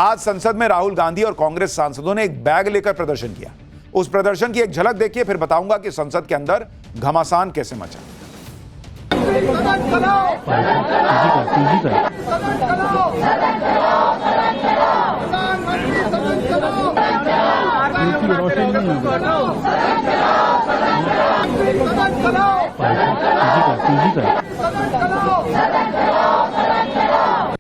आज संसद में राहुल गांधी और कांग्रेस सांसदों ने एक बैग लेकर प्रदर्शन किया। उस प्रदर्शन की एक झलक देखिए, फिर बताऊंगा कि संसद के अंदर घमासान कैसे मचा।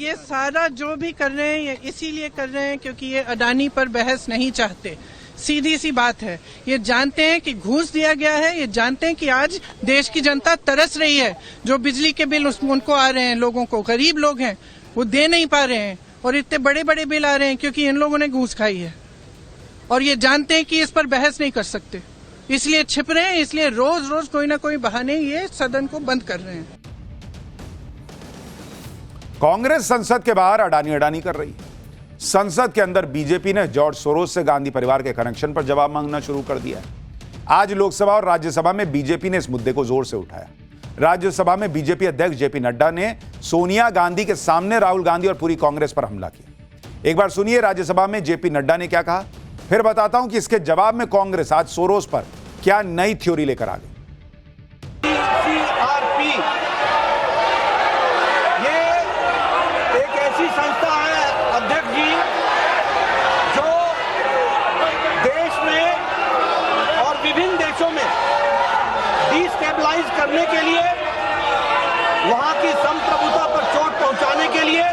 ये सारा जो भी कर रहे हैं ये इसीलिए कर रहे हैं क्योंकि ये अडानी पर बहस नहीं चाहते। सीधी सी बात है, ये जानते हैं कि घूस दिया गया है, ये जानते हैं कि आज देश की जनता तरस रही है। जो बिजली के बिल उनको आ रहे हैं, लोगों को, गरीब लोग हैं वो दे नहीं पा रहे हैं, और इतने बड़े बड़े बिल आ रहे हैं क्योंकि इन लोगों ने घूस खाई है। और ये जानते हैं कि इस पर बहस नहीं कर सकते, इसलिए छिप रहे हैं, इसलिए रोज रोज कोई ना कोई बहाने ये सदन को बंद कर रहे हैं। कांग्रेस संसद के बाहर अडानी अडानी कर रही है। संसद के अंदर बीजेपी ने जॉर्ज सोरोस से गांधी परिवार के कनेक्शन पर जवाब मांगना शुरू कर दिया है। आज लोकसभा और राज्यसभा में बीजेपी ने इस मुद्दे को जोर से उठाया। राज्यसभा में बीजेपी अध्यक्ष जेपी नड्डा ने सोनिया गांधी के सामने राहुल गांधी और पूरी कांग्रेस पर हमला किया। एक बार सुनिए राज्यसभा में जेपी नड्डा ने क्या कहा, फिर बताता हूं कि इसके जवाब में कांग्रेस आज सोरोस पर क्या नई थ्योरी लेकर आ गई। संस्था है अध्यक्ष जी, जो देश में और विभिन्न देशों में डिस्टेबलाइज करने के लिए, वहां की संप्रभुता पर चोट पहुंचाने के लिए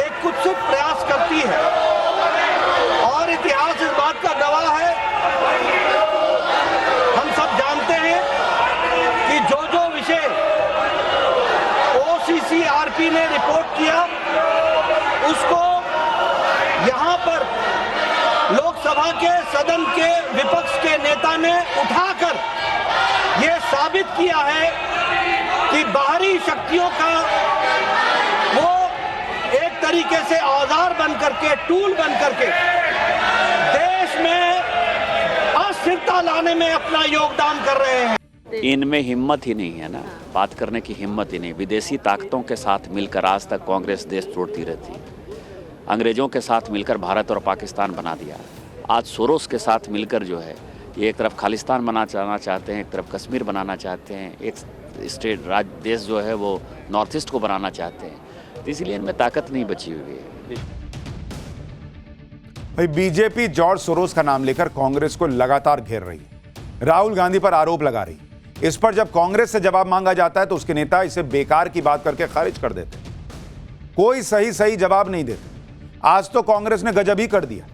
एक कुत्सित प्रयास करती है। और इतिहास इस बात का गवाह है। हम सब जानते हैं कि जो विषय OCCRP ने रिपोर्ट किया उसको यहां पर लोकसभा के सदन के विपक्ष के नेता ने उठाकर यह साबित किया है कि बाहरी शक्तियों का वो एक तरीके से औजार बन करके, टूल बन करके देश में अस्थिरता लाने में अपना योगदान कर रहे हैं। इनमें हिम्मत ही नहीं है ना, बात करने की हिम्मत ही नहीं। विदेशी ताकतों के साथ मिलकर आज तक कांग्रेस देश तोड़ती रहती है। अंग्रेजों के साथ मिलकर भारत और पाकिस्तान बना दिया। आज सोरोस के साथ मिलकर जो है ये एक तरफ खालिस्तान बनाना चाहते हैं, एक तरफ कश्मीर बनाना चाहते हैं, एक स्टेट राज्य देश जो है वो नॉर्थ ईस्ट को बनाना चाहते हैं। तो इसलिए इनमें ताकत नहीं बची हुई है। भाई बीजेपी जॉर्ज सोरोस का नाम लेकर कांग्रेस को लगातार घेर रही है, राहुल गांधी पर आरोप लगा रही है। इस पर जब कांग्रेस से जवाब मांगा जाता है तो उसके नेता इसे बेकार की बात करके खारिज कर देते, कोई सही जवाब नहीं देते। आज तो कांग्रेस ने गजब ही कर दिया।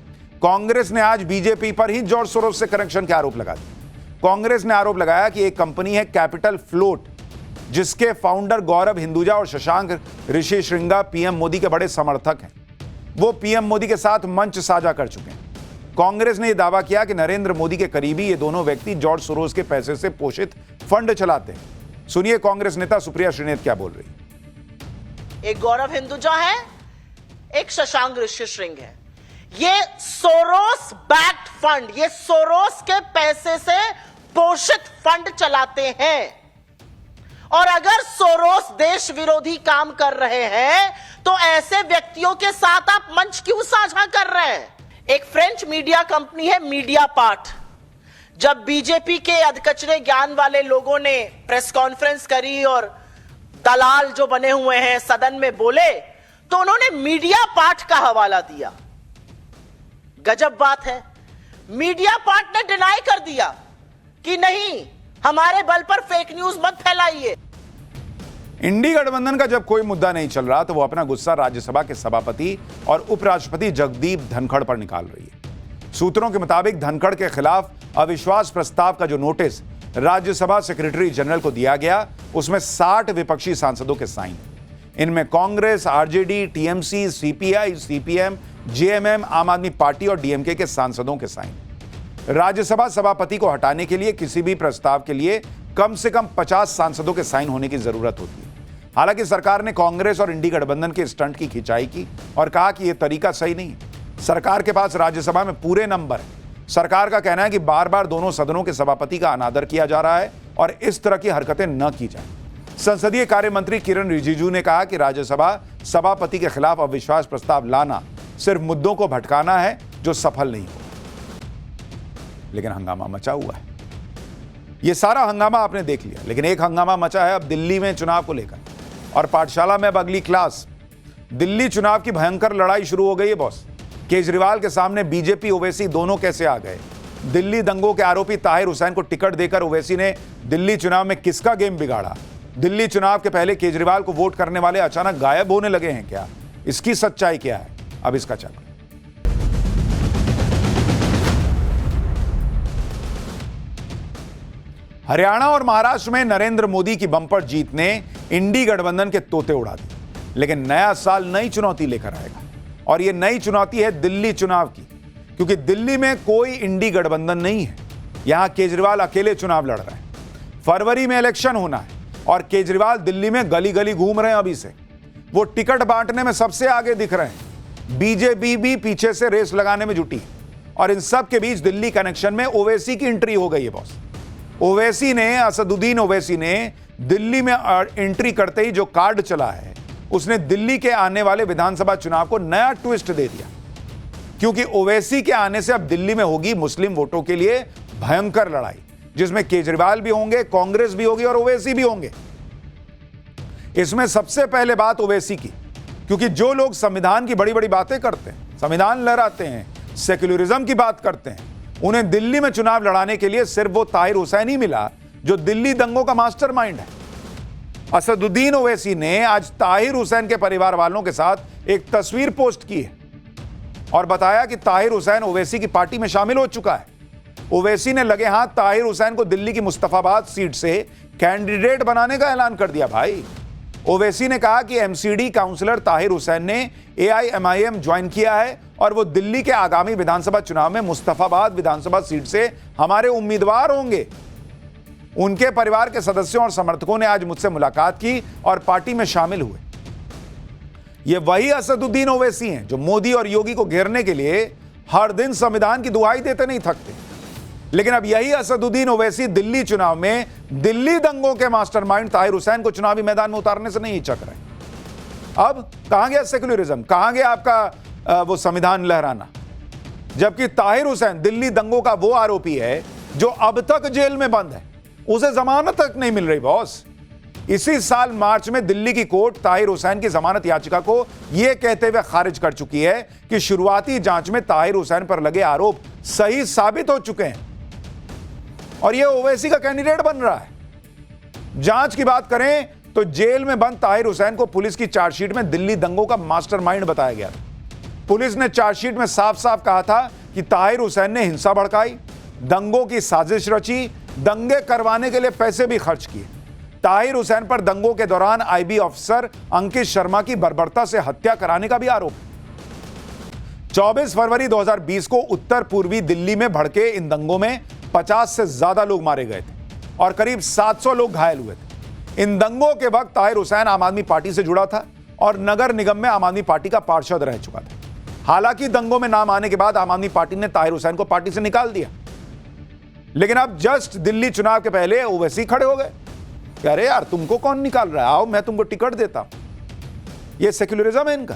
कांग्रेस ने आज बीजेपी पर ही जॉर्ज सोरोस से कनेक्शन के आरोप लगा दिए। कांग्रेस ने आरोप लगाया कि एक कंपनी है कैपिटल फ्लोट, जिसके फाउंडर गौरव हिंदुजा और शशांक ऋषि श्रृंगा पीएम मोदी के बड़े समर्थक हैं। वो पीएम मोदी के साथ मंच साझा कर चुके हैं। कांग्रेस ने यह दावा किया कि नरेंद्र मोदी के करीबी ये दोनों व्यक्ति जॉर्ज सोरोस के पैसे से पोषित फंड चलाते हैं। सुनिए कांग्रेस नेता सुप्रिया श्रीनेत क्या बोल रही। एक गौरव हिंदुजा है, एक शशांक ऋषि श्रृंग है। ये सोरोस बैक्ड फंड, ये सोरोस के पैसे से पोषित फंड चलाते हैं। और अगर सोरोस देश विरोधी काम कर रहे हैं तो ऐसे व्यक्तियों के साथ आप मंच क्यों साझा कर रहे हैं? एक फ्रेंच मीडिया कंपनी है मीडिया पार्ट। जब बीजेपी के अधकचरे ज्ञान वाले लोगों ने प्रेस कॉन्फ्रेंस करी और दलाल जो बने हुए हैं सदन में बोले, तो उन्होंने मीडिया पार्ट का हवाला दिया। गजब बात है, मीडिया पार्ट ने डिनाई कर दिया कि नहीं, हमारे बल पर फेक न्यूज मत फैलाइए। इंडी गठबंधन का जब कोई मुद्दा नहीं चल रहा तो वो अपना गुस्सा राज्यसभा के सभापति और उपराष्ट्रपति जगदीप धनखड़ पर निकाल रही है। सूत्रों के मुताबिक धनखड़ के खिलाफ अविश्वास प्रस्ताव का जो नोटिस राज्यसभा सेक्रेटरी जनरल को दिया गया, उसमें 60 विपक्षी सांसदों के साइन। इनमें Congress, RJD, TMC, CPI, CPM, JMM, आम आदमी पार्टी और डीएमके के सांसदों के साइन। राज्यसभा सभापति को हटाने के लिए किसी भी प्रस्ताव के लिए कम से कम 50 सांसदों के साइन होने की जरूरत होती है। हालांकि सरकार ने कांग्रेस और इंडी गठबंधन के स्टंट की खिंचाई की और कहा कि यह तरीका सही नहीं है। सरकार के पास राज्यसभा में पूरे नंबर है। सरकार का कहना है कि बार बार दोनों सदनों के सभापति का अनादर किया जा रहा है और इस तरह की हरकतें न की जाए। संसदीय कार्य मंत्री किरण रिजिजू ने कहा कि राज्यसभा सभापति के खिलाफ अविश्वास प्रस्ताव लाना सिर्फ मुद्दों को भटकाना है जो सफल नहीं हो। लेकिन हंगामा मचा हुआ है। यह सारा हंगामा आपने देख लिया, लेकिन एक हंगामा मचा है अब दिल्ली में चुनाव को लेकर, और पाठशाला में अब अगली क्लास। दिल्ली चुनाव की भयंकर लड़ाई शुरू हो गई है बॉस। केजरीवाल के सामने बीजेपी ओवैसी दोनों कैसे आ गए? दिल्ली दंगों के आरोपी ताहिर हुसैन को टिकट देकर ओवैसी ने दिल्ली चुनाव में किसका गेम बिगाड़ा? दिल्ली चुनाव के पहले केजरीवाल को वोट करने वाले अचानक गायब होने लगे हैं क्या? इसकी सच्चाई क्या है? अब इसका चक्र। हरियाणा और महाराष्ट्र में नरेंद्र मोदी की बंपर जीत ने इंडी गठबंधन के तोते उड़ा दिए। लेकिन नया साल नई चुनौती लेकर आएगा, और यह नई चुनौती है दिल्ली चुनाव की, क्योंकि दिल्ली में कोई इंडी गठबंधन नहीं है। यहां केजरीवाल अकेले चुनाव लड़ रहे हैं। फरवरी में इलेक्शन होना है और केजरीवाल दिल्ली में गली गली घूम रहे हैं। अभी से वो टिकट बांटने में सबसे आगे दिख रहे हैं। बीजेपी भी पीछे से रेस लगाने में जुटी है, और इन सब के बीच दिल्ली कनेक्शन में ओवैसी की एंट्री हो गई है बॉस। ओवैसी ने, असदुद्दीन ओवैसी ने दिल्ली में एंट्री करते ही जो कार्ड चला है, उसने दिल्ली के आने वाले विधानसभा चुनाव को नया ट्विस्ट दे दिया, क्योंकि ओवैसी के आने से अब दिल्ली में होगी मुस्लिम वोटों के लिए भयंकर लड़ाई, जिसमें केजरीवाल भी होंगे, कांग्रेस भी होगी और ओवैसी भी होंगे। इसमें सबसे पहले बात ओवैसी की, क्योंकि जो लोग संविधान की बड़ी बड़ी बातें करते हैं, संविधान लहराते हैं, सेक्युलरिज्म की बात करते हैं, उन्हें दिल्ली में चुनाव लड़ाने के लिए सिर्फ वो ताहिर हुसैन ही मिला जो दिल्ली दंगों का मास्टरमाइंड है। असदुद्दीन ओवैसी ने आज ताहिर हुसैन के परिवार वालों के साथ एक तस्वीर पोस्ट की है और बताया कि ताहिर हुसैन ओवैसी की पार्टी में शामिल हो चुका है। ओवैसी ने लगे हाथ ताहिर हुसैन को दिल्ली की मुस्तफाबाद सीट से कैंडिडेट बनाने का ऐलान कर दिया। भाई, ओवैसी ने कहा कि एमसीडी काउंसलर ताहिर हुसैन ने एआईएमआईएम ज्वाइन किया है और वो दिल्ली के आगामी विधानसभा चुनाव में मुस्तफाबाद विधानसभा सीट से हमारे उम्मीदवार होंगे। उनके परिवार के सदस्यों और समर्थकों ने आज मुझसे मुलाकात की और पार्टी में शामिल हुए। ये वही असदुद्दीन ओवैसी हैं जो मोदी और योगी को घेरने के लिए हर दिन संविधान की दुहाई देते नहीं थकते। लेकिन अब यही असदुद्दीन ओवैसी दिल्ली चुनाव में दिल्ली दंगों के मास्टरमाइंड ताहिर हुसैन को चुनावी मैदान में उतारने से नहीं हिचक रहे। अब कहां गया सेक्युलरिज्म, कहां गया आपका वो संविधान लहराना? जबकि ताहिर हुसैन दिल्ली दंगों का वो आरोपी है जो अब तक जेल में बंद है, उसे जमानत तक नहीं मिल रही बॉस। इसी साल मार्च में दिल्ली की कोर्ट ताहिर हुसैन की जमानत याचिका को यह कहते हुए खारिज कर चुकी है कि शुरुआती जांच में ताहिर हुसैन पर लगे आरोप सही साबित हो चुके हैं और यह ओवैसी का कैंडिडेट बन रहा है। जांच की बात करें तो जेल में बंद ताहिर हुसैन को पुलिस की चार्जशीट में दिल्ली दंगों का मास्टरमाइंड बताया गया था। पुलिस ने चार्जशीट में साफ साफ कहा था कि ताहिर हुसैन ने हिंसा भड़काई, दंगों की साजिश रची, दंगे करवाने के लिए पैसे भी खर्च किए। ताहिर हुसैन पर दंगों के दौरान आईबी ऑफिसर अंकित शर्मा की बर्बरता से हत्या कराने का भी आरोप। 24 फरवरी 2020 को उत्तर पूर्वी दिल्ली में भड़के इन दंगों में 50 से ज्यादा लोग मारे गए थे और करीब 700 लोग घायल हुए थे। इन दंगों के वक्त ताहिर हुसैन आम आदमी पार्टी से जुड़ा था और नगर निगम में आम आदमी पार्टी का पार्षद रह चुका था। हालांकि दंगों में नाम आने के बाद आम आदमी पार्टी ने ताहिर हुसैन को पार्टी से निकाल दिया। लेकिन अब जस्ट दिल्ली चुनाव के पहले ओवैसी खड़े हो गए कि अरे यार, तुमको कौन निकाल रहा है, आओ मैं तुमको टिकट देता हूं। यह सेक्युलरिज्म है इनका।